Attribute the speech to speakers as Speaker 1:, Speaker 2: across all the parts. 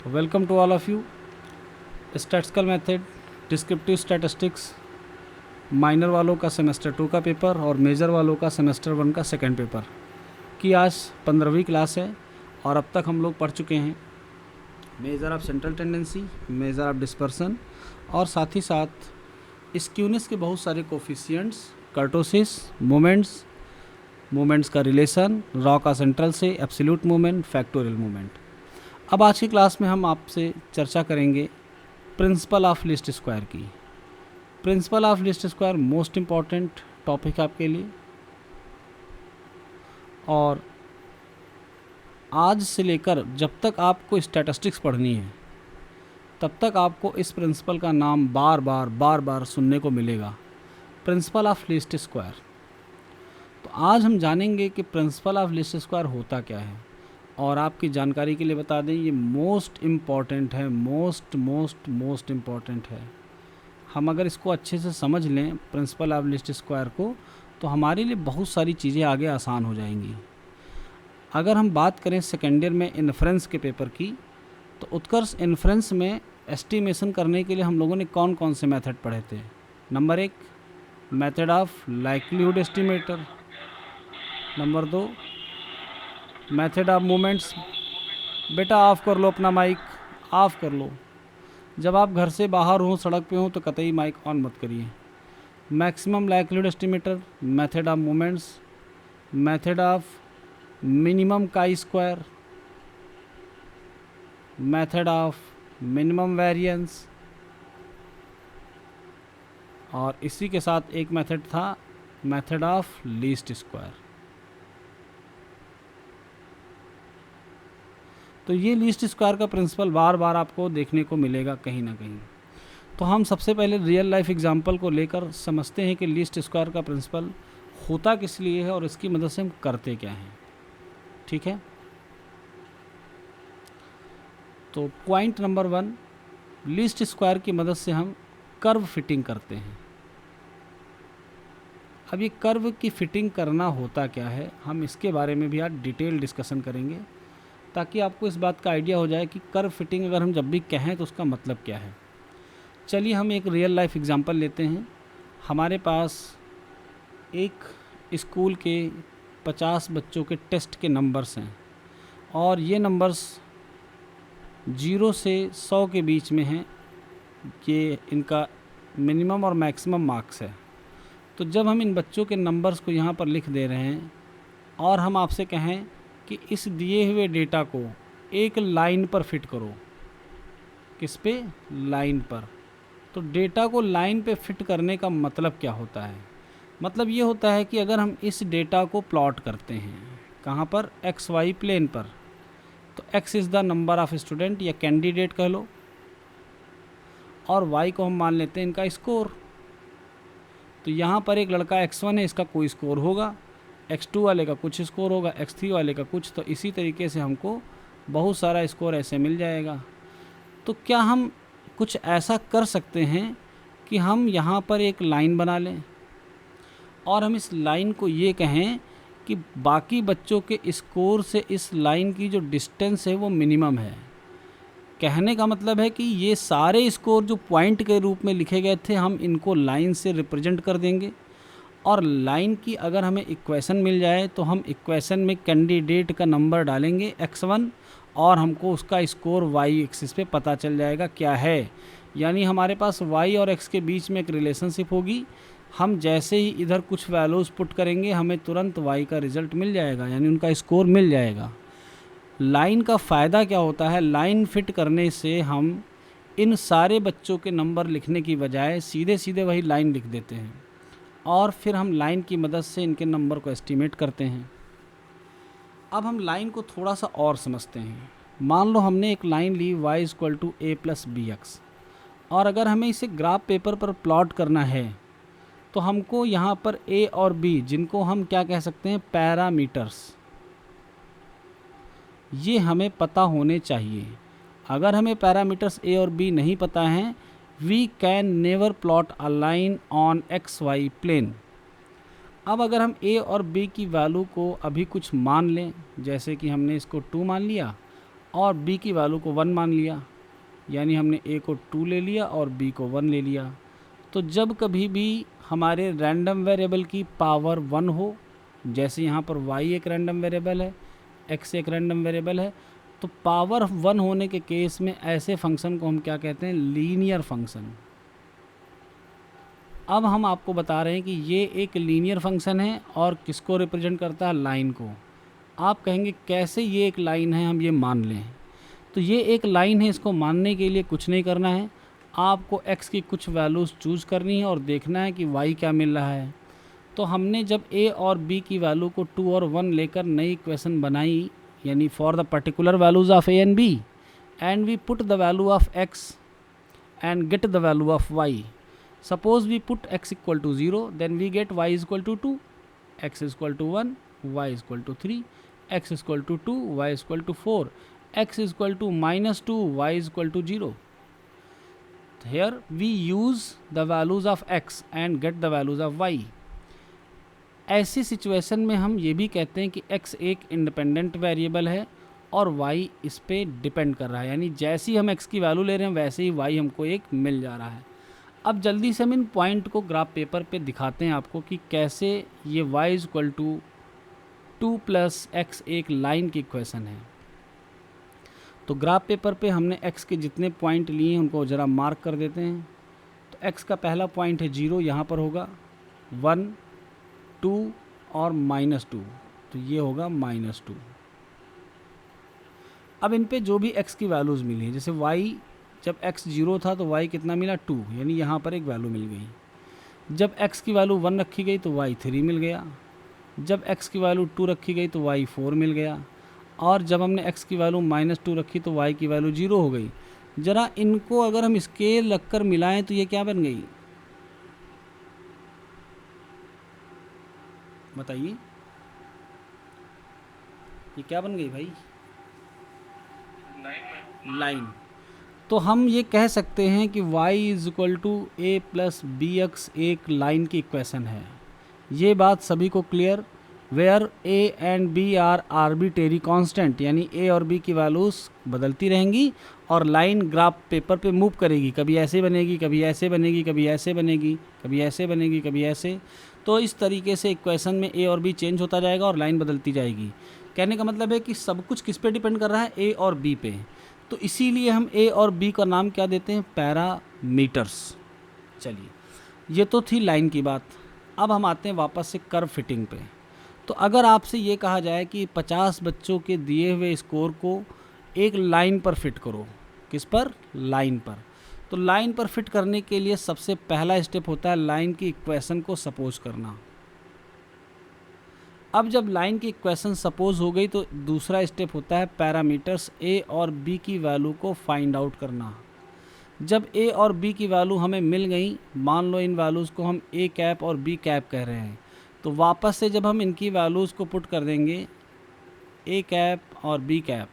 Speaker 1: तो welcome to all of you. Statistical method, descriptive statistics, minor वालों का semester 2 का पेपर और मेजर वालों का सेमेस्टर 1 का सेकेंड पेपर की आज 15वीं क्लास है। और अब तक हम लोग पढ़ चुके हैं measure of central tendency, measure of dispersion और साथ ही साथ स्क्यूनेस के बहुत सारे कोफिशिएंट्स, कर्टोसिस, मोमेंट्स का रिलेशन, रॉ का सेंट्रल से, एब्सोल्यूट मोमेंट, फैक्टोरियल मोमेंट। अब आज की क्लास में हम आपसे चर्चा करेंगे प्रिंसिपल ऑफ लीस्ट स्क्वायर की। Principle of least square most important topic है आपके लिए, और आज से लेकर जब तक आपको स्टैटिस्टिक्स पढ़नी है तब तक आपको इस प्रिंसिपल का नाम बार बार सुनने को मिलेगा, प्रिंसिपल ऑफ लीस्ट स्क्वायर। तो आज हम जानेंगे कि प्रिंसिपल ऑफ लीस्ट स्क्वायर होता क्या है। और आपकी जानकारी के लिए बता दें, ये मोस्ट इम्पॉर्टेंट है, मोस्ट इम्पॉर्टेंट है। हम अगर इसको अच्छे से समझ लें प्रिंसिपल ऑफ लीस्ट स्क्वायर को, तो हमारे लिए बहुत सारी चीज़ें आगे आसान हो जाएंगी। अगर हम बात करें सेकेंड ईयर में इन्फ्रेंस के पेपर की, तो उत्कर्ष इन्फ्रेंस में एस्टिमेशन करने के लिए हम लोगों ने कौन कौन से मेथड पढ़े थे। Number 1 method of likelihood estimator, number 2 method of moments. बेटा ऑफ़ कर लो अपना माइक, ऑफ़ कर लो। जब आप घर से बाहर हों, सड़क पे हों, तो कतई माइक ऑन मत करिए। Maximum likelihood estimator, method of moments, method of minimum chi square, method of minimum variance, और इसी के साथ एक मेथड था मेथड ऑफ लीस्ट स्क्वायर। तो ये लीस्ट स्क्वायर का प्रिंसिपल बार बार आपको देखने को मिलेगा कहीं ना कहीं। तो हम सबसे पहले रियल लाइफ एग्जांपल को लेकर समझते हैं कि लीस्ट स्क्वायर का प्रिंसिपल होता किस लिए है और इसकी मदद से हम करते क्या हैं। ठीक है, तो पॉइंट नंबर 1, लीस्ट स्क्वायर की मदद से हम कर्व फिटिंग करते हैं। अब ये कर्व की फिटिंग करना होता क्या है, हम इसके बारे में भी आज डिटेल डिस्कशन करेंगे, ताकि आपको इस बात का आइडिया हो जाए कि कर्व फिटिंग अगर हम जब भी कहें तो उसका मतलब क्या है। चलिए हम एक रियल लाइफ एग्जांपल लेते हैं। हमारे पास एक स्कूल के 50 बच्चों के टेस्ट के नंबर्स हैं, और ये नंबर्स 0 से 100 के बीच में हैं। ये इनका मिनिमम और मैक्सिमम मार्क्स है। तो जब हम इन बच्चों के नंबर्स को यहाँ पर लिख दे रहे हैं और हम आपसे कहें कि इस दिए हुए डेटा को एक लाइन पर फिट करो, किस पे? लाइन पर। तो डेटा को लाइन पे फिट करने का मतलब क्या होता है? मतलब ये होता है कि अगर हम इस डेटा को प्लॉट करते हैं कहाँ पर? एक्स वाई प्लेन पर, तो x is the number of student या कैंडिडेट कह लो, और वाई को हम मान लेते हैं इनका स्कोर। तो यहाँ पर एक लड़का x1 है, इसका कोई स्कोर होगा, x2 वाले का कुछ स्कोर होगा, x3 वाले का कुछ। तो इसी तरीके से हमको बहुत सारा स्कोर ऐसे मिल जाएगा। तो क्या हम कुछ ऐसा कर सकते हैं कि हम यहाँ पर एक लाइन बना लें और हम इस लाइन को ये कहें कि बाकी बच्चों के स्कोर से इस लाइन की जो डिस्टेंस है वो मिनिमम है। कहने का मतलब है कि ये सारे स्कोर जो पॉइंट के रूप में लिखे गए थे, हम इनको लाइन से रिप्रेजेंट कर देंगे, और लाइन की अगर हमें इक्वेशन मिल जाए तो हम इक्वेशन में कैंडिडेट का नंबर डालेंगे x1, और हमको उसका स्कोर y एक्सिस पे पता चल जाएगा क्या है। यानी हमारे पास y और x के बीच में एक रिलेशनशिप होगी। हम जैसे ही इधर कुछ वैल्यूज़ पुट करेंगे, हमें तुरंत y का रिज़ल्ट मिल जाएगा, यानी उनका स्कोर मिल जाएगा। लाइन का फ़ायदा क्या होता है? लाइन फिट करने से हम इन सारे बच्चों के नंबर लिखने की बजाय सीधे सीधे वही लाइन लिख देते हैं, और फिर हम लाइन की मदद से इनके नंबर को एस्टीमेट करते हैं। अब हम लाइन को थोड़ा सा और समझते हैं। मान लो हमने एक line Lee y = a + bx, और अगर हमें इसे ग्राफ पेपर पर प्लॉट करना है तो हमको यहाँ पर a और b, जिनको हम क्या कह सकते हैं? पैरामीटर्स, ये हमें पता होने चाहिए। अगर हमें पैरामीटर्स a और b नहीं पता हैं, we can never plot a line on X Y plane. अब अगर हम a और b की वैल्यू को अभी कुछ मान लें, जैसे कि हमने इसको 2 मान लिया और b की वैल्यू को 1 मान लिया, यानी हमने a को 2 ले लिया और b को 1 ले लिया। तो जब कभी भी हमारे रैंडम वेरिएबल की पावर 1 हो, जैसे यहाँ पर y एक रैंडम वेरिएबल है, x एक रैंडम वेरिएबल है, तो पावर 1 होने के केस में ऐसे फंक्शन को हम क्या कहते हैं? Linear function. अब हम आपको बता रहे हैं कि ये एक लीनियर फंक्शन है और किसको रिप्रेजेंट करता है? लाइन को। आप कहेंगे कैसे ये एक लाइन है, हम ये मान लें? तो ये एक लाइन है, इसको मानने के लिए कुछ नहीं करना है, आपको x की कुछ वैल्यूज़ चूज़ करनी है और देखना है कि y क्या मिल रहा है। तो हमने जब a और b की वैल्यू को 2 और 1 लेकर नई इक्वेशन बनाई, यानी for the particular values of a and b, and we put the value of x and get the value of y। Suppose we put x equal to 0, then we get y is equal to 2, x is equal to 1, y is equal to 3, x is equal to 2, y is equal to 4, x is equal to minus 2, y is equal to 0. Here we use the values of x and get the values of y. ऐसी situation में हम ये भी कहते हैं कि x एक independent variable है और y इस पे डिपेंड कर रहा है, यानी जैसी हम x की वैल्यू ले रहे हैं वैसे ही y हमको एक मिल जा रहा है। अब जल्दी से हम इन पॉइंट को ग्राफ पेपर पे दिखाते हैं आपको कि कैसे ये y is equal to 2 plus X एक लाइन की इक्वेशन है। तो ग्राफ पेपर पे हमने x के जितने पॉइंट लिए हैं उनको ज़रा मार्क कर देते हैं। तो x का पहला पॉइंट है 0, यहाँ पर होगा 1, 2 और -2, तो ये होगा -2। अब इन पे जो भी x की वैल्यूज़ मिली है, जैसे y जब x 0 था तो y कितना मिला? 2, यानी यहाँ पर एक वैल्यू मिल गई। जब x की वैल्यू 1 रखी गई तो y 3 मिल गया। जब x की वैल्यू 2 रखी गई तो y 4 मिल गया। और जब हमने x की वैल्यू -2 रखी तो y की वैल्यू 0 हो गई। ज़रा इनको अगर हम स्केल रख कर मिलाएँ तो ये क्या बन गई? बताइए, ये क्या बन गई भाई? लाइन। तो हम ये कह सकते हैं कि y is equal to A plus B X एक लाइन की इक्वेशन है। ये बात सभी को clear? Where a and b are arbitrary constant, यानी a और b की वैल्यूज़ बदलती रहेंगी और लाइन ग्राफ पेपर पे मूव करेगी, कभी ऐसे बनेगी, कभी ऐसे बनेगी, कभी ऐसे बनेगी, कभी ऐसे बनेगी, कभी ऐसे। तो इस तरीके से इक्वेशन में a और b चेंज होता जाएगा और लाइन बदलती जाएगी। कहने का मतलब है कि सब कुछ किस पे डिपेंड कर रहा है? a और b पे। तो इसीलिए हम a और b का नाम क्या देते हैं? पैरामीटर्स। चलिए, ये तो थी लाइन की बात। अब हम आते हैं वापस से कर्व फिटिंग पे। तो अगर आपसे ये कहा जाए कि 50 बच्चों के दिए हुए स्कोर को एक लाइन पर फिट करो, किस पर? लाइन पर। तो लाइन पर फिट करने के लिए सबसे पहला स्टेप होता है लाइन की इक्वेशन को सपोज करना। अब जब लाइन की इक्वेशन सपोज हो गई तो दूसरा स्टेप होता है पैरामीटर्स a और b की वैल्यू को फाइंड आउट करना। जब a और b की वैल्यू हमें मिल गई, मान लो इन वैल्यूज़ को हम a कैप और b कैप कह रहे हैं, तो वापस से जब हम इनकी वैल्यूज़ को पुट कर देंगे a कैप और b कैप,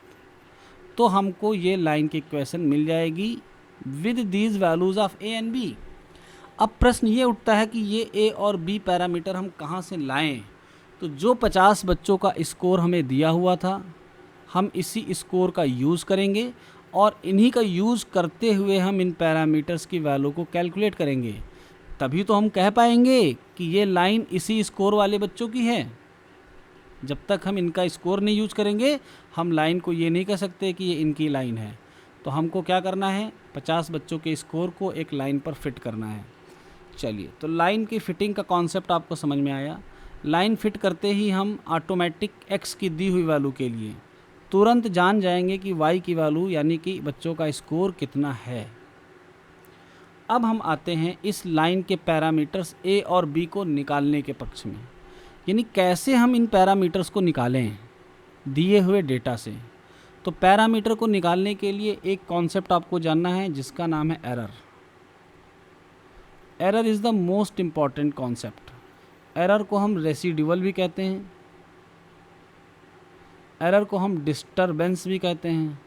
Speaker 1: तो हमको ये लाइन की इक्वेशन मिल जाएगी with these values of a and b। अब प्रश्न ये उठता है कि ये a और b पैरामीटर हम कहाँ से लाएं? तो जो 50 बच्चों का स्कोर हमें दिया हुआ था, हम इसी स्कोर का यूज़ करेंगे और इन्हीं का यूज़ करते हुए हम इन पैरामीटर्स की वैल्यू को कैलकुलेट करेंगे। तभी तो हम कह पाएंगे कि ये लाइन इसी स्कोर वाले बच्चों की है। जब तक हम इनका स्कोर नहीं यूज़ करेंगे, हम लाइन को ये नहीं कह सकते कि ये इनकी लाइन है। तो हमको क्या करना है? 50 बच्चों के स्कोर को एक लाइन पर फिट करना है। चलिए, तो लाइन की फिटिंग का कॉन्सेप्ट आपको समझ में आया। लाइन फिट करते ही हम ऑटोमेटिक x की दी हुई वैल्यू के लिए तुरंत जान जाएंगे कि y की वैल्यू यानी कि बच्चों का स्कोर कितना है। अब हम आते हैं इस लाइन के पैरामीटर्स a और b को निकालने के पक्ष में, यानी कैसे हम इन पैरामीटर्स को निकालें दिए हुए डेटा से। तो पैरामीटर को निकालने के लिए एक कॉन्सेप्ट आपको जानना है जिसका नाम है error. Error is the most important concept. Error को हम रेसिडुअल भी कहते हैं, एरर को हम डिस्टरबेंस भी कहते हैं।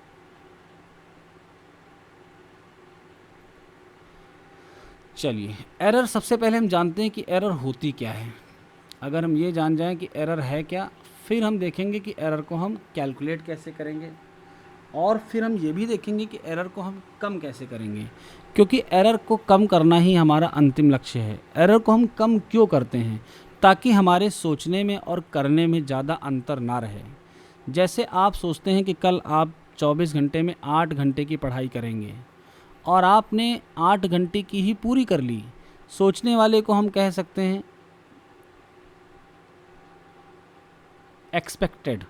Speaker 1: चलिए, एरर सबसे पहले हम जानते हैं कि एरर होती क्या है। अगर हम ये जान जाएं कि एरर है क्या, फिर हम देखेंगे कि एरर को हम कैलकुलेट कैसे करेंगे। और फिर हम ये भी देखेंगे कि एरर को हम कम कैसे करेंगे, क्योंकि एरर को कम करना ही हमारा अंतिम लक्ष्य है। एरर को हम कम क्यों करते हैं? ताकि हमारे सोचने में और करने में ज़्यादा अंतर ना रहे। जैसे आप सोचते हैं कि कल आप 24 घंटे में 8 घंटे की पढ़ाई करेंगे और आपने 8 घंटे की ही पूरी कर ली। सोचने वाले को हम कह सकते हैं एक्सपेक्टेड,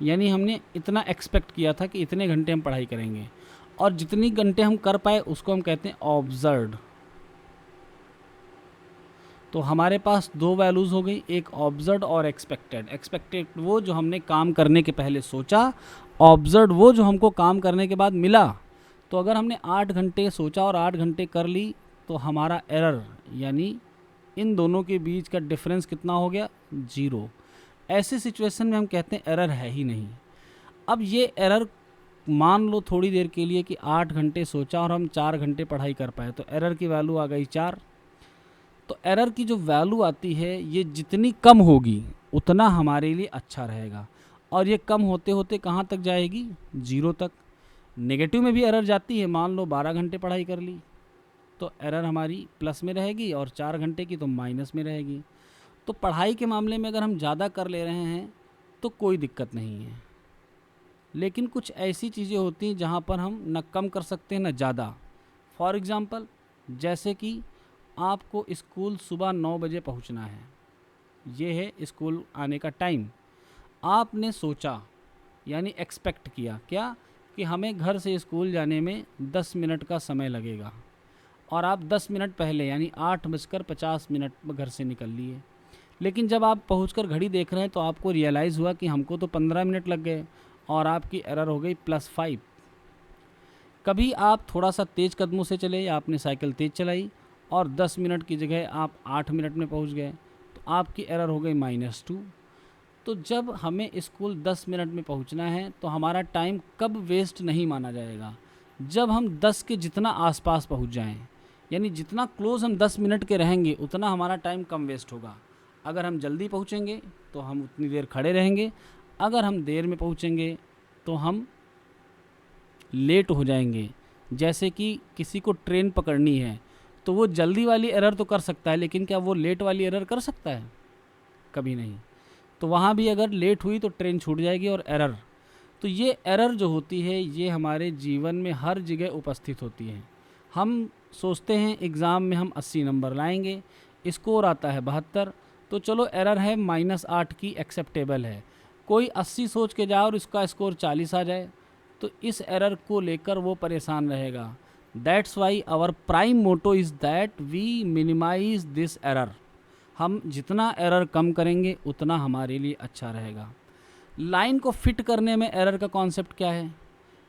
Speaker 1: यानी हमने इतना एक्सपेक्ट किया था कि इतने घंटे हम पढ़ाई करेंगे, और जितनी घंटे हम कर पाए उसको हम कहते हैं ऑब्जर्व्ड। तो हमारे पास दो वैल्यूज़ हो गई, एक ऑब्जर्व्ड और एक्सपेक्टेड। एक्सपेक्टेड वो जो हमने काम करने के पहले सोचा, ऑब्जर्व्ड वो जो हमको काम करने के बाद मिला। तो अगर हमने 8 घंटे सोचा और 8 घंटे कर ली तो हमारा एरर, यानी इन दोनों के बीच का डिफरेंस कितना हो गया? 0। ऐसी सिचुएशन में हम कहते हैं एरर है ही नहीं। अब ये एरर मान लो थोड़ी देर के लिए कि 8 घंटे सोचा और हम 4 घंटे पढ़ाई कर पाए, तो एरर की वैल्यू आ गई 4। तो एरर की जो वैल्यू आती है ये जितनी कम होगी उतना हमारे लिए अच्छा रहेगा, और ये कम होते होते कहाँ तक जाएगी? 0 तक। नेगेटिव में भी एरर जाती है, मान लो 12 घंटे पढ़ाई कर ली तो एरर हमारी प्लस में रहेगी, और 4 घंटे की तो माइनस में रहेगी। तो पढ़ाई के मामले में अगर हम ज़्यादा कर ले रहे हैं तो कोई दिक्कत नहीं है, लेकिन कुछ ऐसी चीज़ें होती हैं जहाँ पर हम न कम कर सकते हैं न ज़्यादा। फॉर एग्ज़ाम्पल, जैसे कि आपको स्कूल सुबह 9 बजे पहुँचना है, ये है स्कूल आने का टाइम। आपने सोचा, यानी एक्सपेक्ट किया क्या, कि हमें घर से स्कूल जाने में 10 मिनट का समय लगेगा, और आप 10 मिनट पहले यानी 8:50 घर से निकल लिए। लेकिन जब आप पहुंचकर घड़ी देख रहे हैं तो आपको रियलाइज़ हुआ कि हमको तो 15 मिनट लग गए, और आपकी एरर हो गई +5। कभी आप थोड़ा सा तेज़ कदमों से चले या आपने साइकिल तेज़ चलाई और 10 मिनट की जगह आप 8 मिनट में पहुंच गए, तो आपकी एरर हो गई -2। तो जब हमें स्कूल 10 मिनट में पहुंचना है तो हमारा टाइम कब वेस्ट नहीं माना जाएगा? जब हम 10 के जितना आसपास पहुंच जाएं, यानी जितना क्लोज हम 10 मिनट के रहेंगे उतना हमारा टाइम कम वेस्ट होगा। अगर हम जल्दी पहुंचेंगे तो हम उतनी देर खड़े रहेंगे, अगर हम देर में पहुंचेंगे तो हम लेट हो जाएंगे। जैसे कि किसी को ट्रेन पकड़नी है तो वो जल्दी वाली एरर तो कर सकता है, लेकिन क्या वो लेट वाली एरर कर सकता है? कभी नहीं। तो वहाँ भी अगर लेट हुई तो ट्रेन छूट जाएगी। और एरर, तो ये एरर जो होती है ये हमारे जीवन में हर जगह उपस्थित होती है। हम सोचते हैं एग्ज़ाम में हम 80 नंबर लाएंगे, स्कोर आता है 72, तो चलो एरर है -8 की, एक्सेप्टेबल है। कोई 80 सोच के जाए और इसका स्कोर 40 आ जाए तो इस एरर को लेकर वो परेशान रहेगा। That's why our prime motto is that we minimise this error. हम जितना एरर कम करेंगे उतना हमारे लिए अच्छा रहेगा। लाइन को फिट करने में एरर का कॉन्सेप्ट क्या है?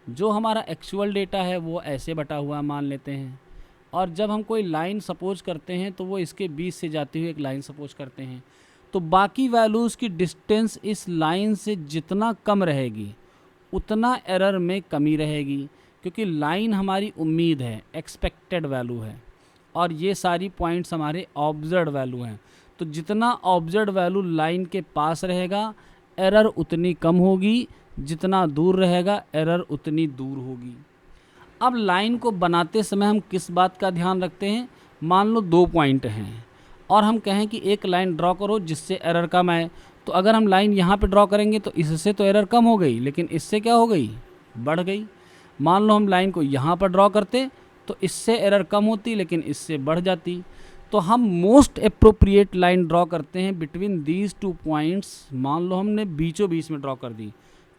Speaker 1: जो हमारा एक्चुअल डेटा है वो ऐसे बटा हुआ मान लेते हैं, और जब हम कोई लाइन सपोज करते हैं तो वो इसके बीच से जाती हुई एक लाइन सपोज करते हैं, तो बाकी वैल्यूज़ की डिस्टेंस इस लाइन से जितना कम रहेगी उतना एरर में कमी रहेगी, क्योंकि लाइन हमारी उम्मीद है, एक्सपेक्टेड वैल्यू है, और ये सारी पॉइंट्स हमारे ऑब्जर्व्ड वैल्यू हैं। तो जितना ऑब्जर्व्ड वैल्यू लाइन के पास रहेगा एरर उतनी कम होगी, जितना दूर रहेगा एरर उतनी दूर होगी। अब लाइन को बनाते समय हम किस बात का ध्यान रखते हैं? मान लो 2 पॉइंट हैं और हम कहें कि एक लाइन ड्रॉ करो जिससे एरर कम आए, तो अगर हम लाइन यहाँ पे ड्रॉ करेंगे तो इससे तो एरर कम हो गई, लेकिन इससे क्या हो गई? बढ़ गई। मान लो हम लाइन को यहाँ पर ड्रॉ करते तो इससे एरर कम होती, लेकिन इससे बढ़ जाती। तो हम मोस्ट अप्रोप्रिएट लाइन ड्रॉ करते हैं बिटवीन दीज 2 पॉइंट्स। मान लो हमने बीचों बीच में ड्रॉ कर दी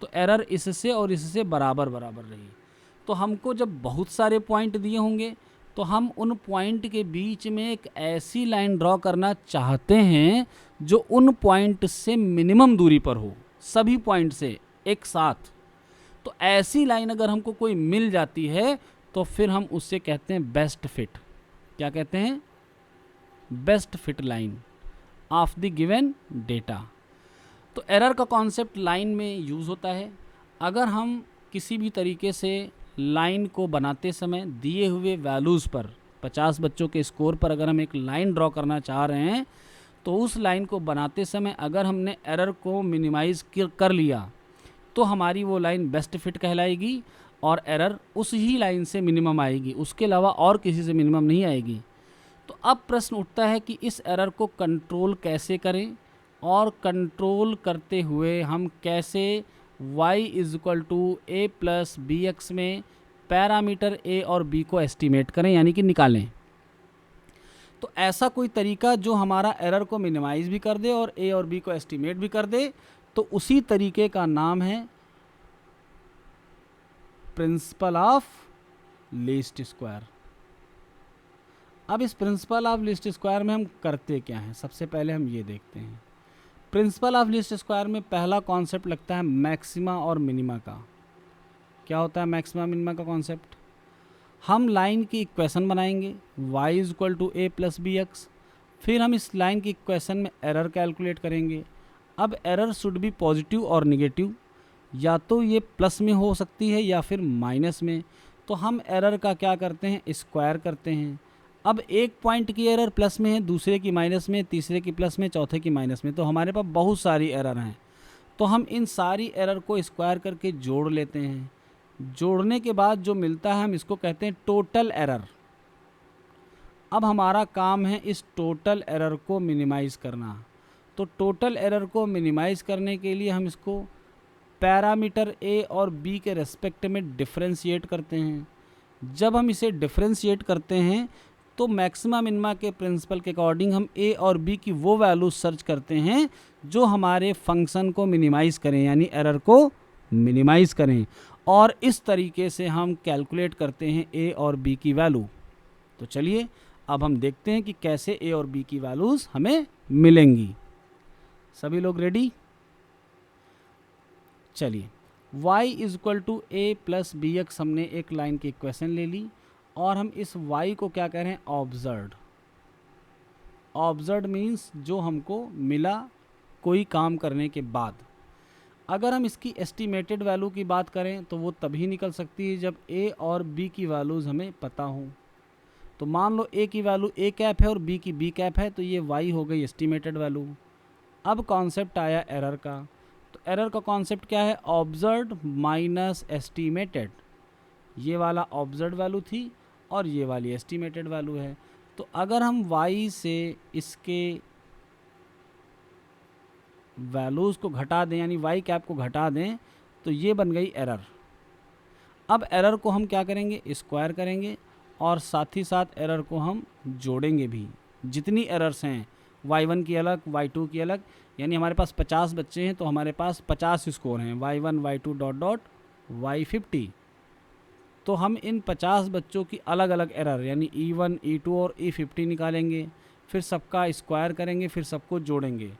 Speaker 1: तो एरर इससे और इससे बराबर बराबर रही। तो हमको जब बहुत सारे पॉइंट दिए होंगे तो हम उन पॉइंट के बीच में एक ऐसी लाइन ड्रॉ करना चाहते हैं जो उन पॉइंट से मिनिमम दूरी पर हो, सभी पॉइंट से एक साथ। तो ऐसी लाइन अगर हमको कोई मिल जाती है तो फिर हम उससे कहते हैं बेस्ट फिट। क्या कहते हैं? Best fit line of the given data. तो एरर का कॉन्सेप्ट लाइन में यूज़ होता है। अगर हम किसी भी तरीके से लाइन को बनाते समय दिए हुए वैल्यूज़ पर 50 बच्चों के स्कोर पर अगर हम एक लाइन ड्रॉ करना चाह रहे हैं तो उस लाइन को बनाते समय अगर हमने एरर को मिनिमाइज़ कर लिया, तो हमारी वो लाइन बेस्ट फिट कहलाएगी और एरर उस ही लाइन से मिनिमम आएगी, उसके अलावा और किसी से मिनिमम नहीं आएगी। तो अब प्रश्न उठता है कि इस एरर को कंट्रोल कैसे करें और कंट्रोल करते हुए हम कैसे y is to A plus B X में पैरामीटर a और b को एस्टीमेट करें यानी कि निकालें। तो ऐसा कोई तरीका जो हमारा एरर को मिनिमाइज़ भी कर दे और a और b को एस्टीमेट भी कर दे, तो उसी तरीके का नाम है प्रिंसिपल ऑफ लीस्ट स्क्वायर। अब इस प्रिंसिपल ऑफ लीस्ट स्क्वायर में हम करते क्या हैं, सबसे पहले हम ये देखते हैं। प्रिंसिपल ऑफ लीस्ट स्क्वायर में पहला कॉन्सेप्ट लगता है मैक्सिमा और मिनिमा का। क्या होता है मैक्सिमा मिनिमा का कॉन्सेप्ट? हम लाइन की इक्वेशन बनाएंगे y is equal to A plus B X, फिर हम इस लाइन की इक्वेशन में एरर कैलकुलेट करेंगे। अब एरर शुड बी पॉजिटिव और निगेटिव, या तो ये प्लस में हो सकती है या फिर माइनस में। तो हम एरर का क्या करते हैं, स्क्वायर करते हैं। अब एक पॉइंट की एरर प्लस में है, दूसरे की माइनस में, तीसरे की प्लस में, चौथे की माइनस में, तो हमारे पास बहुत सारी एरर हैं। तो हम इन सारी एरर को स्क्वायर करके जोड़ लेते हैं। जोड़ने के बाद जो मिलता है हम इसको कहते हैं टोटल एरर। अब हमारा काम है इस टोटल एरर को मिनिमाइज़ करना। तो टोटल एरर को मिनिमाइज़ करने के लिए हम इसको पैरामीटर a और b के रेस्पेक्ट में डिफरेंशिएट करते हैं। जब हम इसे डिफरेंशिएट करते हैं तो मैक्सिमा मिनिमा के प्रिंसिपल के अकॉर्डिंग हम a और b की वो वैल्यू सर्च करते हैं जो हमारे फंक्शन को मिनिमाइज़ करें, यानी एरर को मिनिमाइज़ करें, और इस तरीके से हम कैलकुलेट करते हैं a और b की वैल्यू। तो चलिए अब हम देखते हैं कि कैसे a और b की वैल्यूज़ हमें मिलेंगी। सभी लोग रेडी? चलिए y is equal to A plus B X हमने एक लाइन की इक्वेशन ले ली और हम इस y को क्या कह रहे हैं, ऑब्जर्व्ड। ऑब्जर्व्ड मीन्स जो हमको मिला कोई काम करने के बाद। अगर हम इसकी एस्टीमेटेड वैल्यू की बात करें तो वो तभी निकल सकती है जब a और b की वैल्यूज़ हमें पता हो। तो मान लो a की वैल्यू a कैप है और b की b कैप है, तो ये y हो गई एस्टीमेटेड वैल्यू। अब कॉन्सेप्ट आया एरर का। तो एरर का कॉन्सेप्ट क्या है, ऑब्जर्व्ड माइनस एस्टीमेटेड। ये वाला ऑब्जर्व्ड वैल्यू थी और ये वाली एस्टीमेटेड वैल्यू है। तो अगर हम y से इसके वैल्यूज़ को घटा दें, यानी y कैप को घटा दें, तो ये बन गई एरर। अब एरर को हम क्या करेंगे, स्क्वायर करेंगे और साथ ही साथ एरर को हम जोड़ेंगे भी। जितनी एरर्स हैं y1 की अलग, y2 की अलग, यानी हमारे पास 50 बच्चे हैं तो हमारे पास 50 स्कोर हैं, y1 y2 dot dot y50। तो हम इन 50 बच्चों की अलग अलग एरर यानी E1, E2 और E50 निकालेंगे, फिर सबका स्क्वायर करेंगे, फिर सबको जोड़ेंगे।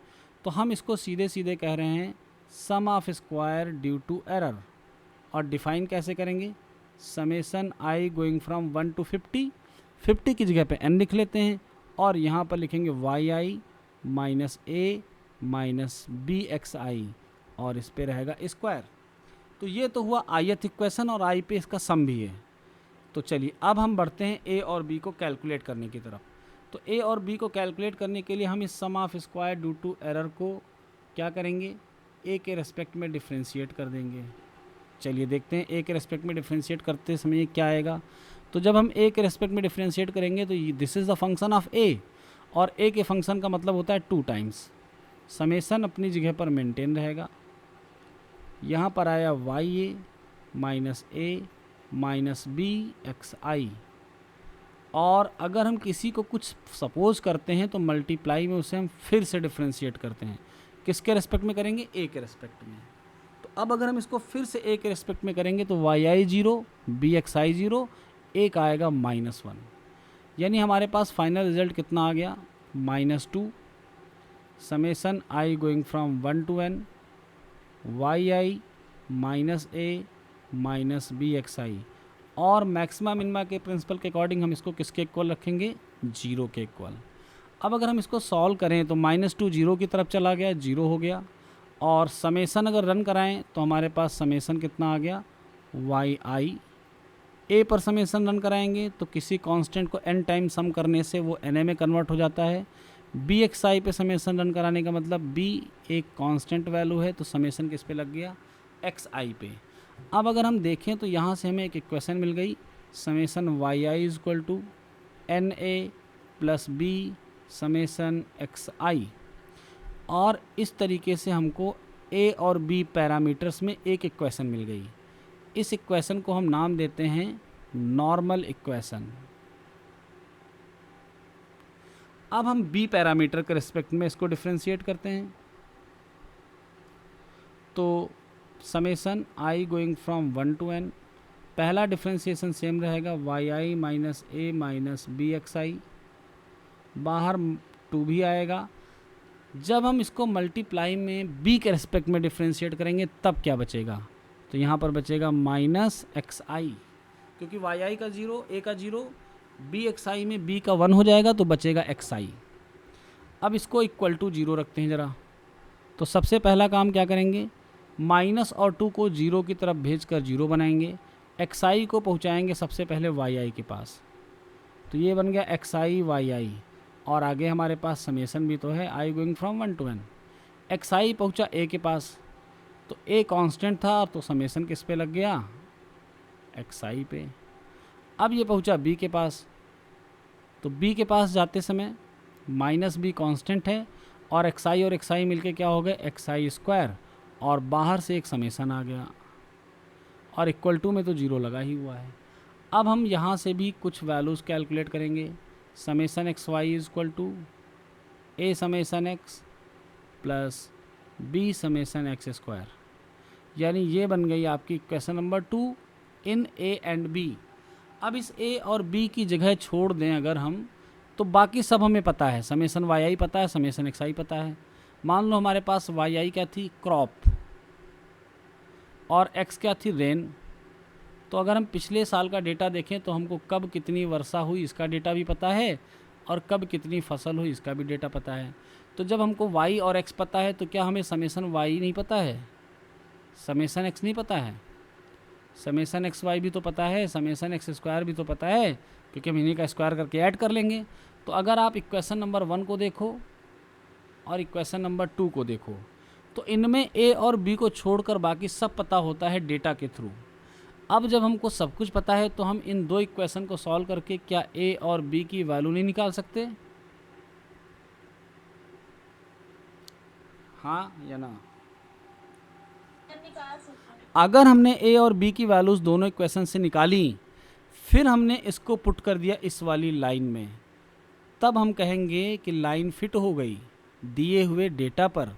Speaker 1: तो हम इसको सीधे सीधे कह रहे हैं sum of square due to error. और डिफाइन कैसे करेंगे, summation i going from 1 to 50, 50 की जगह पे n लिख लेते हैं और यहाँ पर लिखेंगे yi minus a minus B X I और इस पे रहेगा स्क्वायर। तो ये तो हुआ ith इक्वेशन और i पे इसका सम भी है। तो चलिए अब हम बढ़ते हैं a और b को कैलकुलेट करने की तरफ। तो a और b को कैलकुलेट करने के लिए हम इस sum of square due to error को क्या करेंगे, a के रेस्पेक्ट में डिफ्रेंशिएट कर देंगे। चलिए देखते हैं a के रेस्पेक्ट में डिफ्रेंशिएट करते समय क्या आएगा। तो जब हम a के रेस्पेक्ट में डिफ्रेंशिएट करेंगे तो this is the function of a, और a के फंक्शन का मतलब होता है 2 टाइम्स। समेसन अपनी जगह पर मेंटेन रहेगा। यहाँ पर आया ya minus a minus B X I, और अगर हम किसी को कुछ सपोज करते हैं तो मल्टीप्लाई में उसे हम फिर से डिफ्रेंशिएट करते हैं। किसके रेस्पेक्ट में करेंगे, a के रेस्पेक्ट में। तो अब अगर हम इसको फिर से a के रेस्पेक्ट में करेंगे तो yi 0 बी एक्स आई 0, एक आएगा -1, यानी हमारे पास फाइनल रिजल्ट कितना आ गया, -2 summation i going from 1 to n yi minus a minus B X I. और मैक्सिमा मिनिमा के प्रिंसिपल के अकॉर्डिंग हम इसको किसके इक्वल रखेंगे, 0 के इक्वल। अब अगर हम इसको सॉल्व करें तो -2 0 की तरफ चला गया, 0 हो गया, और समेसन अगर रन कराएं तो हमारे पास समेसन कितना आ गया, yi। a पर समेसन रन कराएंगे तो किसी कांस्टेंट को n टाइम सम करने से वो na में कन्वर्ट हो जाता है। बी एक्स आई पे समेसन रन कराने का मतलब b एक कांस्टेंट वैल्यू है, तो समेसन किस पे लग गया, एक्स आई पे। अब अगर हम देखें तो यहाँ से हमें एक इक्वेशन मिल गई, summation Y I is equal to N A plus B summation X I. और इस तरीके से हमको ए और बी पैरामीटर्स में एक इक्वेशन मिल गई। इस इक्वेशन को हम नाम देते हैं नॉर्मल इक्वेशन। अब हम बी पैरामीटर के रिस्पेक्ट में इसको डिफ्रेंशिएट करते हैं, तो summation i going from 1 to n, पहला डिफ्रेंशिएशन सेम रहेगा वाई आई माइनस ए माइनस बी एक्स आई, बाहर 2 भी आएगा। जब हम इसको मल्टीप्लाई में b के रिस्पेक्ट में डिफ्रेंशिएट करेंगे तब क्या बचेगा, तो यहाँ पर बचेगा माइनस एक्स आई, क्योंकि वाई आई का 0 ए का 0 बी एक्स आई में b का 1 हो जाएगा तो बचेगा एक्स आई। अब इसको इक्वल टू 0 रखते हैं ज़रा, तो सबसे पहला काम क्या करेंगे, माइनस और 2 को 0 की तरफ भेजकर 0 बनाएंगे, एक्स आई को पहुँचाएंगे सबसे पहले वाई आई के पास, तो ये बन गया एक्स आई वाई आई। और आगे हमारे पास समेसन भी तो है I going from 1 to n। X I पहुँचा ए के पास, तो ए कांस्टेंट था तो समेसन किस पे लग गया, एक्स आई पे। अब ये पहुँचा बी के पास, तो बी के पास जाते समय माइनस बी कांस्टेंट है और एक्स आई मिलके क्या हो गए एक्स आई स्क्वायर, और बाहर से एक समेसन आ गया और इक्वल टू में तो 0 लगा ही हुआ है। अब हम यहाँ से भी कुछ वैल्यूज़ कैलकुलेट करेंगे, summation X Y is equal to A summation X plus B summation X square, यानी ये बन गई आपकी equation number 2 in A and B. अब इस ए और बी की जगह छोड़ दें अगर हम, तो बाकी सब हमें पता है, समेसन वाई आई पता है, समेसन एक्स आई पता है। मान लो हमारे पास वाई आई क्या थी, क्रॉप, और एक्स क्या थी, रेन। तो अगर हम पिछले साल का डेटा देखें तो हमको कब कितनी वर्षा हुई इसका डेटा भी पता है, और कब कितनी फसल हुई इसका भी डेटा पता है। तो जब हमको वाई और एक्स पता है तो क्या हमें समेसन वाई नहीं पता है, समेसन एक्स नहीं पता है, समेसन एक्स वाई भी तो पता है, समेसन एक्स स्क्वायर भी तो पता है, क्योंकि हम इन्हीं का स्क्वायर करके ऐड कर लेंगे। तो अगर आप इक्वेशन नंबर 1 को देखो और इक्वेशन नंबर 2 को देखो, तो इनमें ए और बी को छोड़कर बाकी सब पता होता है डेटा के थ्रू। अब जब हमको सब कुछ पता है तो हम इन 2 इक्वेशन को सॉल्व करके क्या ए और बी की वैल्यू नहीं निकाल सकते, हाँ या ना? अगर हमने ए और बी की वैल्यूज़ दोनों इक्वेशन से निकाली, फिर हमने इसको पुट कर दिया इस वाली लाइन में, तब हम कहेंगे कि लाइन फिट हो गई दिए हुए डेटा पर।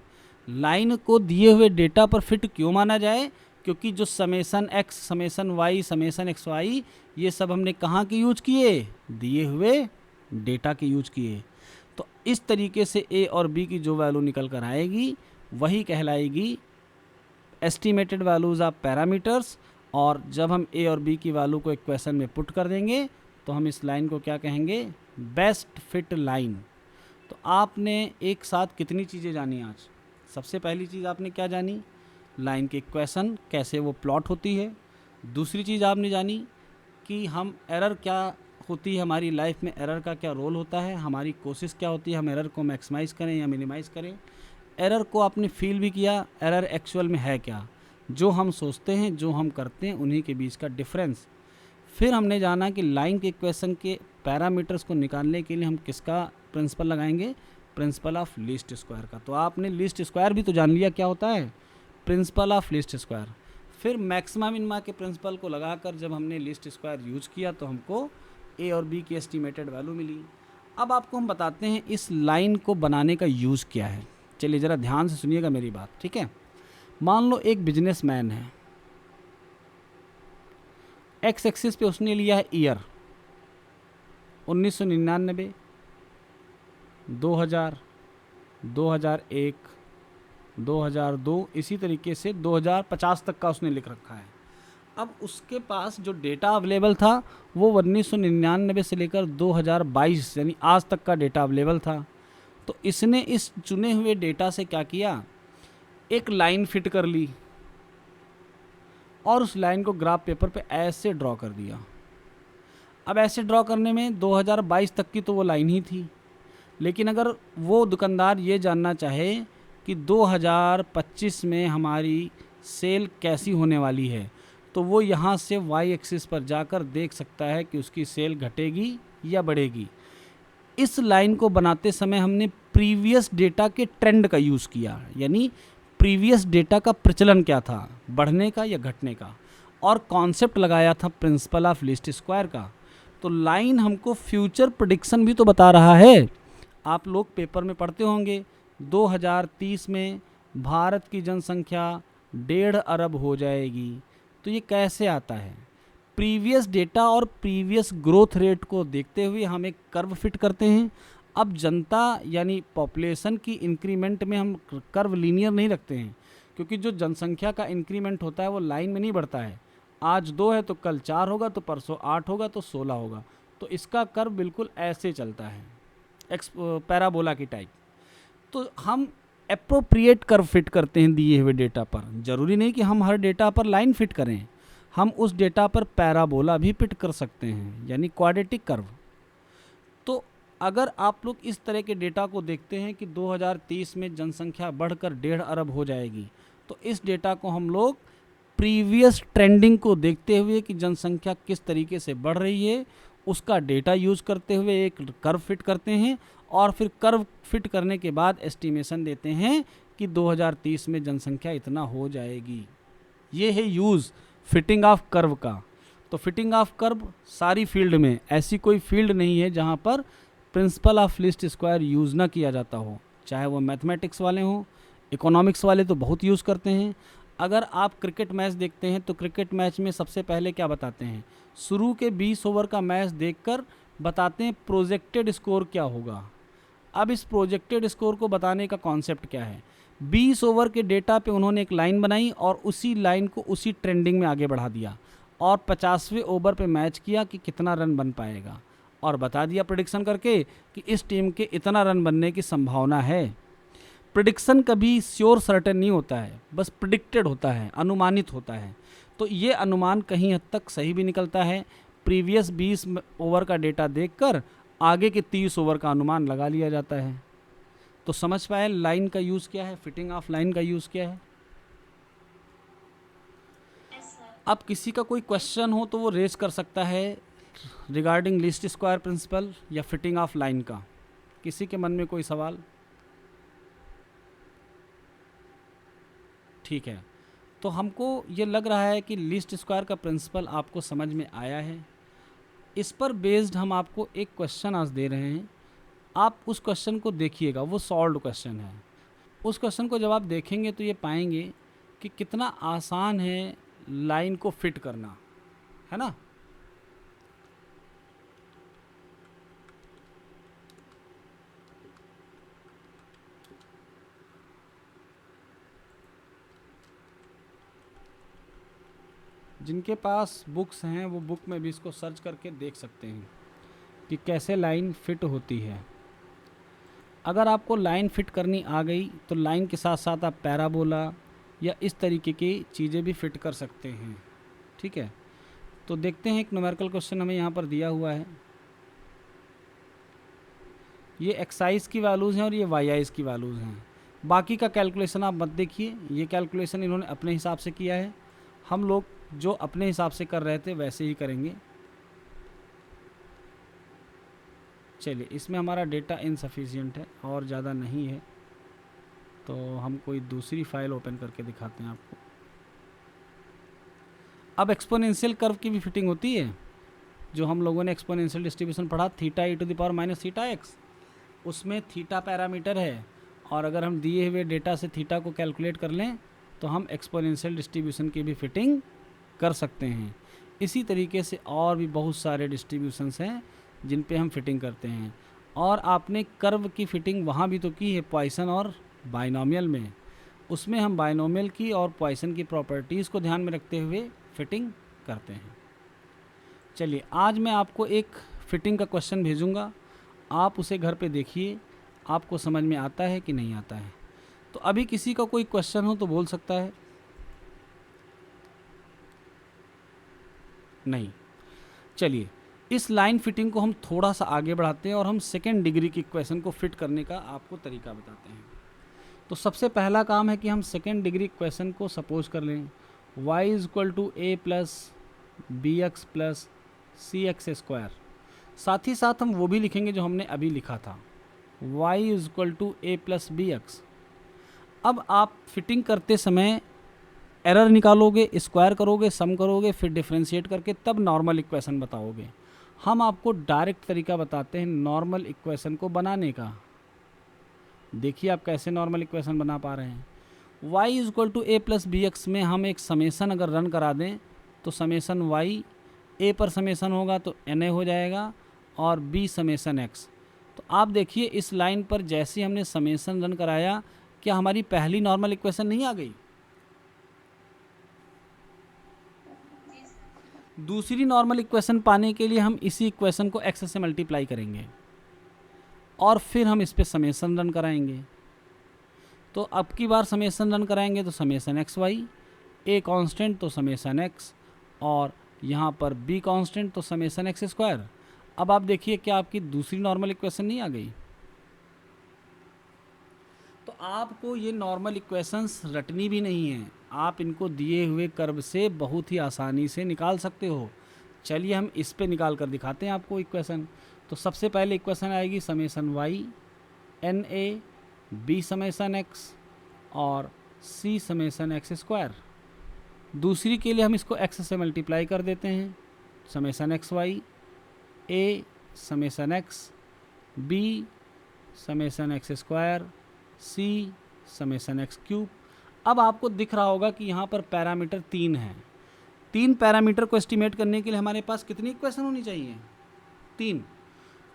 Speaker 1: लाइन को दिए हुए डेटा पर फिट क्यों माना जाए, क्योंकि जो summation X summation Y summation X Y ये सब हमने कहाँ के यूज किए, दिए हुए डेटा के यूज किए। तो इस तरीके से ए और बी की जो वैल्यू निकल कर आएगी वही कहलाएगी एस्टिमेटेड वैल्यूज़ ऑफ पैरामीटर्स। और जब हम ए और बी की वैल्यू को इक्वेशन में पुट कर देंगे तो हम इस लाइन को क्या कहेंगे, बेस्ट फिट लाइन। तो आपने एक साथ कितनी चीज़ें जानी आज? सबसे पहली चीज़ आपने क्या जानी, लाइन के इक्वेशन कैसे वो प्लॉट होती है। दूसरी चीज़ आपने जानी कि हम एरर क्या होती है, हमारी लाइफ में एरर का क्या रोल होता है, हमारी कोशिश क्या होती है हम एरर को मैक्सिमाइज़ करें या मिनिमाइज़ करें। एरर को आपने फील भी किया, एरर एक्चुअल में है क्या, जो हम सोचते हैं जो हम करते हैं उन्हीं के बीच का डिफरेंस। फिर हमने जाना कि लाइन के इक्वेशन के पैरामीटर्स को निकालने के लिए हम किसका प्रिंसिपल लगाएंगे, प्रिंसिपल ऑफ लीस्ट स्क्वायर का। तो आपने लीस्ट स्क्वायर भी तो जान लिया क्या होता है, प्रिंसिपल ऑफ लीस्ट स्क्वायर। फिर मैक्सिमम मिनिमा के प्रिंसिपल को लगाकर जब हमने लीस्ट स्क्वायर यूज किया तो हमको ए और बी की एस्टिमेटेड वैल्यू मिली। अब आपको हम बताते हैं इस लाइन को बनाने का यूज़ क्या है। चलिए ज़रा ध्यान से सुनिएगा मेरी बात, ठीक है। मान लो एक बिजनेसमैन है, एक्स एक्सिस पे उसने लिया है ईयर 1999, 2000, 2001, 2002, इसी तरीके से 2050 तक का उसने लिख रखा है। अब उसके पास जो डेटा अवेलेबल था वो 1999 से लेकर 2022 यानी आज तक का डेटा अवेलेबल था। तो इसने इस चुने हुए डेटा से क्या किया, एक लाइन फिट कर ली और उस लाइन को ग्राफ पेपर पे ऐसे ड्रॉ कर दिया। अब ऐसे ड्रॉ करने में 2022 तक की तो वो लाइन ही थी, लेकिन अगर वो दुकानदार ये जानना चाहे कि 2025 में हमारी सेल कैसी होने वाली है, तो वो यहाँ से वाई एक्सिस पर जाकर देख सकता है कि उसकी सेल घटेगी या बढ़ेगी। इस लाइन को बनाते समय हमने प्रीवियस डेटा के ट्रेंड का यूज़ किया, यानी प्रीवियस डेटा का प्रचलन क्या था, बढ़ने का या घटने का, और कॉन्सेप्ट लगाया था प्रिंसिपल ऑफ लीस्ट स्क्वायर का। तो लाइन हमको फ्यूचर प्रेडिक्शन भी तो बता रहा है। आप लोग पेपर में पढ़ते होंगे 2030 में भारत की जनसंख्या 1.5 अरब हो जाएगी। तो ये कैसे आता है? प्रीवियस डेटा और प्रीवियस ग्रोथ रेट को देखते हुए हम एक कर्व फिट करते हैं। अब जनता यानी पॉपुलेशन की इंक्रीमेंट में हम कर्व लीनियर नहीं रखते हैं, क्योंकि जो जनसंख्या का इंक्रीमेंट होता है वो लाइन में नहीं बढ़ता है। आज 2 है तो कल 4 होगा, तो परसों 8 होगा तो 16 होगा। तो इसका कर्व बिल्कुल ऐसे चलता है, पैराबोला की टाइप। तो हम एप्रोप्रिएट कर्व फिट करते हैं दिए हुए डेटा पर। ज़रूरी नहीं कि हम हर डेटा पर लाइन फिट करें, हम उस डेटा पर पैराबोला भी फिट कर सकते हैं, यानी क्वाड्रेटिक कर्व। तो अगर आप लोग इस तरह के डेटा को देखते हैं कि 2030 में जनसंख्या बढ़कर 1.5 अरब हो जाएगी, तो इस डेटा को हम लोग प्रीवियस ट्रेंडिंग को देखते हुए कि जनसंख्या किस तरीके से बढ़ रही है, उसका डेटा यूज़ करते हुए एक कर्व फिट करते हैं, और फिर कर्व फिट करने के बाद एस्टिमेशन देते हैं कि 2030 में जनसंख्या इतना हो जाएगी। ये है यूज़ फिटिंग ऑफ कर्व का। तो फिटिंग ऑफ कर्व सारी फील्ड में, ऐसी कोई फील्ड नहीं है जहाँ पर principle of least square use ना किया जाता हो, चाहे वो मैथमेटिक्स वाले हों, इकोनॉमिक्स वाले तो बहुत यूज़ करते हैं। अगर आप क्रिकेट मैच देखते हैं तो क्रिकेट मैच में सबसे पहले क्या बताते हैं, शुरू के 20 ओवर का मैच देखकर बताते हैं प्रोजेक्टेड स्कोर क्या होगा। अब इस प्रोजेक्टेड स्कोर को बताने का कॉन्सेप्ट क्या है, 20 ओवर के डेटा पे उन्होंने एक लाइन बनाई और उसी लाइन को उसी ट्रेंडिंग में आगे बढ़ा दिया, और 50वें ओवर पे मैच किया कि कितना रन बन पाएगा, और बता दिया प्रेडिक्शन करके कि इस टीम के इतना रन बनने की संभावना है। प्रेडिक्शन कभी श्योर सर्टेन नहीं होता है, बस प्रिडिक्टेड होता है, अनुमानित होता है। तो ये अनुमान कहीं हद तक सही भी निकलता है। प्रीवियस 20 ओवर का डेटा देखकर आगे के 30 ओवर का अनुमान लगा लिया जाता है। तो समझ पाए लाइन का यूज़ क्या है, फिटिंग ऑफ लाइन का यूज़ क्या है। अब किसी का कोई क्वेश्चन हो तो वो रेज कर सकता है रिगार्डिंग लीस्ट स्क्वायर प्रिंसिपल या फिटिंग ऑफ लाइन का। किसी के मन में कोई सवाल? ठीक है, तो हमको ये लग रहा है कि लीस्ट स्क्वायर का प्रिंसिपल आपको समझ में आया है। इस पर बेस्ड हम आपको एक क्वेश्चन आज दे रहे हैं, आप उस क्वेश्चन को देखिएगा, वो सॉल्व्ड क्वेश्चन है। उस क्वेश्चन को जब आप देखेंगे तो ये पाएंगे कि कितना आसान है लाइन को फिट करना, है ना। जिनके पास बुक्स हैं वो बुक में भी इसको सर्च करके देख सकते हैं कि कैसे लाइन फिट होती है। अगर आपको लाइन फिट करनी आ गई तो लाइन के साथ साथ आप पैराबोला या इस तरीके की चीज़ें भी फिट कर सकते हैं। ठीक है, तो देखते हैं एक न्यूमेरिकल क्वेश्चन हमें यहाँ पर दिया हुआ है। ये एक्साइज की वैल्यूज़ हैं और ये वाई आइज़ की वैल्यूज़ हैं। बाकी का कैलकुलेशन आप मत देखिए, ये कैलकुलेशन इन्होंने अपने हिसाब से किया है, हम लोग जो अपने हिसाब से कर रहे थे वैसे ही करेंगे। चलिए, इसमें हमारा डेटा इनसफिशिएंट है और ज़्यादा नहीं है, तो हम कोई दूसरी फाइल ओपन करके दिखाते हैं आपको। अब एक्सपोनेंशियल कर्व की भी फिटिंग होती है, जो हम लोगों ने एक्सपोनेंशियल डिस्ट्रीब्यूशन पढ़ा, theta E to the power minus theta X, उसमें थीटा पैरामीटर है, और अगर हम दिए हुए डेटा से थीटा को कैलकुलेट कर लें तो हम एक्सपोनेंशियल डिस्ट्रीब्यूशन की भी फिटिंग कर सकते हैं। इसी तरीके से और भी बहुत सारे डिस्ट्रीब्यूशंस हैं जिन पे हम फिटिंग करते हैं। और आपने कर्व की फिटिंग वहाँ भी तो की है पॉइसन और बाइनोमियल में, उसमें हम बाइनोमियल की और पॉइसन की प्रॉपर्टीज़ को ध्यान में रखते हुए फिटिंग करते हैं। चलिए, आज मैं आपको एक फिटिंग का क्वेश्चन भेजूँगा, आप उसे घर पे देखिए, आपको समझ में आता है कि नहीं आता है। तो अभी किसी का कोई क्वेश्चन हो तो बोल सकता है। नहीं, चलिए इस लाइन फिटिंग को हम थोड़ा सा आगे बढ़ाते हैं और हम सेकेंड डिग्री की इक्वेशन को फिट करने का आपको तरीका बताते हैं। तो सबसे पहला काम है कि हम सेकेंड डिग्री इक्वेशन को सपोज कर लें y is equal to A plus B X plus C X square. साथ ही साथ हम वो भी लिखेंगे जो हमने अभी लिखा था, y is equal to A plus B X. अब आप फिटिंग करते समय एरर निकालोगे, स्क्वायर करोगे, सम करोगे, फिर डिफ्रेंशिएट करके तब नॉर्मल इक्वेशन बताओगे। हम आपको डायरेक्ट तरीका बताते हैं नॉर्मल इक्वेशन को बनाने का। देखिए आप कैसे नॉर्मल इक्वेशन बना पा रहे हैं। y is equal to A plus B X में हम एक समेसन अगर रन करा दें तो समेसन y a पर समेसन होगा तो na हो जाएगा और b समेसन x। तो आप देखिए इस लाइन पर जैसे ही हमने समेसन रन कराया, क्या हमारी पहली नॉर्मल इक्वेशन नहीं आ गई? दूसरी नॉर्मल इक्वेशन पाने के लिए हम इसी इक्वेशन को x से मल्टीप्लाई करेंगे और फिर हम इस पर समेसन रन कराएंगे। तो अब की बार समेसन रन कराएंगे तो summation X Y, A constant तो समेसन एक्स और यहाँ पर बी कांस्टेंट तो समेसन एक्स स्क्वायर। अब आप देखिए क्या आपकी दूसरी नॉर्मल इक्वेशन नहीं आ गई? तो आपको ये नॉर्मल इक्वेशंस रटनी भी नहीं है, आप इनको दिए हुए कर्व से बहुत ही आसानी से निकाल सकते हो। चलिए हम इस पे निकाल कर दिखाते हैं आपको इक्वेशन। तो सबसे पहले इक्वेशन आएगी summation Y N A B summation X और सी समेसन एक्स स्क्वायर। दूसरी के लिए हम इसको एक्स से मल्टीप्लाई कर देते हैं, summation X Y A summation X B summation X square C summation X cube. अब आपको दिख रहा होगा कि यहाँ पर पैरामीटर 3 हैं। 3 पैरामीटर को एस्टिमेट करने के लिए हमारे पास कितनी इक्वेशन होनी चाहिए? 3।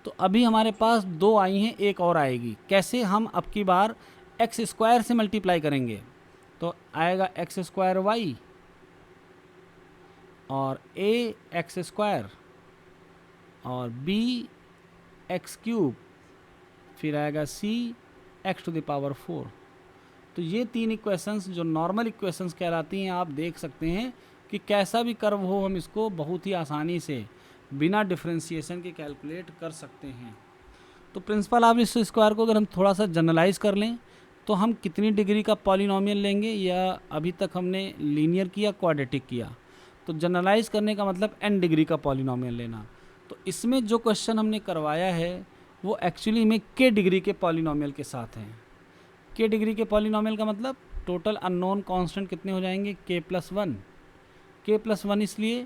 Speaker 1: तो अभी हमारे पास 2 आई हैं, एक और आएगी। कैसे? हम अब की बार एक्स स्क्वायर से मल्टीप्लाई करेंगे तो आएगा एक्स स्क्वायर वाई और ए एक्स स्क्वायर और बी एक्स क्यूब, फिर आएगा सी एक्स टू द पावर 4। तो ये 3 इक्वेशंस जो नॉर्मल इक्वेशंस कहलाती हैं, आप देख सकते हैं कि कैसा भी कर्व हो हम इसको बहुत ही आसानी से बिना डिफ्रेंशिएशन के कैलकुलेट कर सकते हैं। तो प्रिंसिपल आप इस स्क्वायर को अगर हम थोड़ा सा जनरलाइज कर लें तो हम कितनी डिग्री का पॉलिनोमियल लेंगे, या अभी तक हमने लीनियर किया क्वाड्रेटिक किया, तो जनरलाइज करने का मतलब n डिग्री का पॉलिनोमियल लेना। तो इसमें जो क्वेश्चन हमने करवाया है वो एक्चुअली में k डिग्री के पॉलिनोमियल के साथ हैं। k डिग्री के पॉलिनोमियल का मतलब टोटल अननोन कांस्टेंट कितने हो जाएंगे? k+1। k+1 इसलिए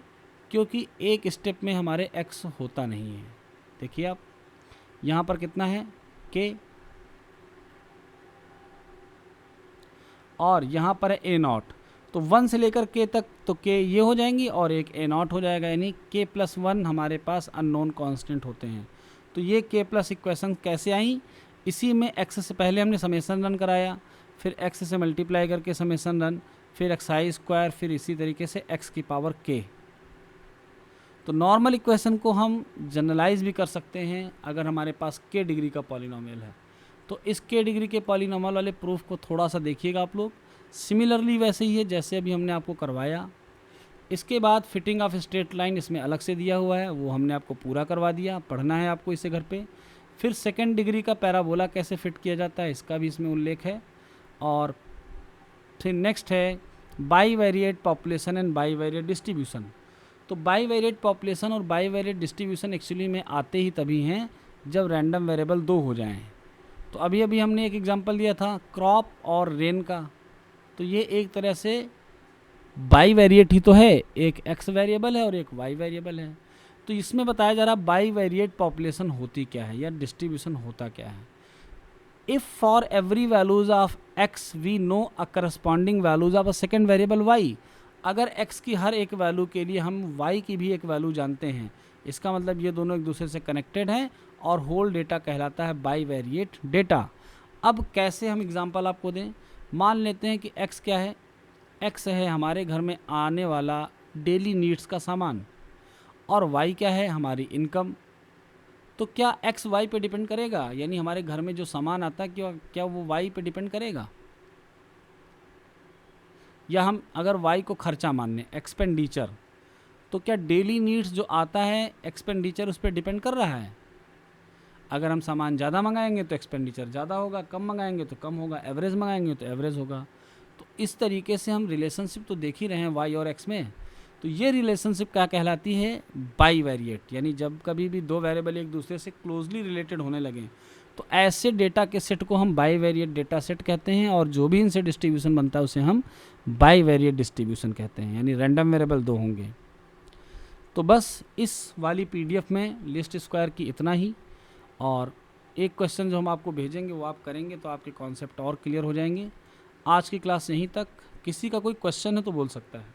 Speaker 1: क्योंकि एक स्टेप में हमारे x होता नहीं है। देखिए आप यहाँ पर कितना है k और यहाँ पर है a0, तो 1 से लेकर k तक तो k ये हो जाएंगी और एक a0 हो जाएगा, यानी k+1 हमारे पास अननोन कांस्टेंट होते हैं। तो ये k प्लस इक्वेशन कैसे आई? इसी में x से पहले हमने समेसन रन कराया, फिर x से मल्टीप्लाई करके समेसन रन, फिर xi स्क्वायर, फिर इसी तरीके से x की पावर k। तो नॉर्मल इक्वेशन को हम जनरलाइज भी कर सकते हैं अगर हमारे पास k डिग्री का पॉलिनोमियल है। तो इस k डिग्री के पॉलिनोमियल वाले प्रूफ को थोड़ा सा देखिएगा आप लोग। सिमिलरली वैसे ही है जैसे अभी हमने आपको करवाया। इसके बाद फिटिंग ऑफ स्ट्रेट लाइन इसमें अलग से दिया हुआ है, वो हमने आपको पूरा करवा दिया, पढ़ना है आपको इसे घर पे। फिर सेकेंड डिग्री का पैराबोला कैसे फिट किया जाता है इसका भी इसमें उल्लेख है। और फिर नेक्स्ट है bivariate population and bivariate distribution. तो बाईवेरिएट पॉपुलेशन और बाईवेरिएट डिस्ट्रीब्यूशन एक्चुअली में आते ही तभी हैं जब रैंडम वेरिएबल 2 हो जाएं। तो अभी अभी हमने एक एग्जांपल दिया था क्रॉप और रेन का, तो ये एक तरह से बाईवेरिएट ही तो है, एक x वेरिएबल है और एक y वेरिएबल है। तो इसमें बताया जा रहा बाईवेरिएट पॉपुलेशन होती क्या है या डिस्ट्रीब्यूशन होता क्या है। If for every values of x we know a corresponding values of a second variable y, अगर x की हर एक वैल्यू के लिए हम y की भी एक वैल्यू जानते हैं, इसका मतलब ये दोनों एक दूसरे से कनेक्टेड हैं और होल डेटा कहलाता है बाईवेरिएट डेटा। अब कैसे हम एग्जांपल आपको दें? मान लेते हैं कि x क्या है? x है हमारे घर में आने वाला डेली नीड्स का सामान और y क्या है? हमारी इनकम। तो क्या x y पे डिपेंड करेगा? यानी हमारे घर में जो सामान आता है क्या वो y पे डिपेंड करेगा? या हम अगर y को खर्चा माने एक्सपेंडिचर, तो क्या डेली नीड्स जो आता है एक्सपेंडिचर उस पर डिपेंड कर रहा है? अगर हम सामान ज़्यादा मंगाएंगे तो एक्सपेंडिचर ज़्यादा होगा, कम मंगाएंगे तो कम होगा, एवरेज मंगाएंगे तो एवरेज होगा। तो इस तरीके से हम रिलेशनशिप तो देख ही रहे हैं वाई और एक्स में। तो ये रिलेशनशिप क्या कहलाती है? बाई वेरिएट, यानी जब कभी भी दो वेरिएबल एक दूसरे से क्लोजली रिलेटेड होने लगें तो ऐसे डेटा के सेट को हम बाई वेरिएट डेटा सेट कहते हैं, और जो भी इनसे डिस्ट्रीब्यूशन बनता है उसे हम बाई वेरिएट डिस्ट्रीब्यूशन कहते हैं, यानी रैंडम वेरिएबल दो होंगे। तो बस इस वाली पीडीएफ में लिस्ट स्क्वायर की इतना ही, और एक क्वेश्चन जो हम आपको भेजेंगे वो आप करेंगे तो आपके कॉन्सेप्ट और क्लियर हो जाएंगे। आज की क्लास यहीं तक। किसी का कोई क्वेश्चन है तो बोल सकता है।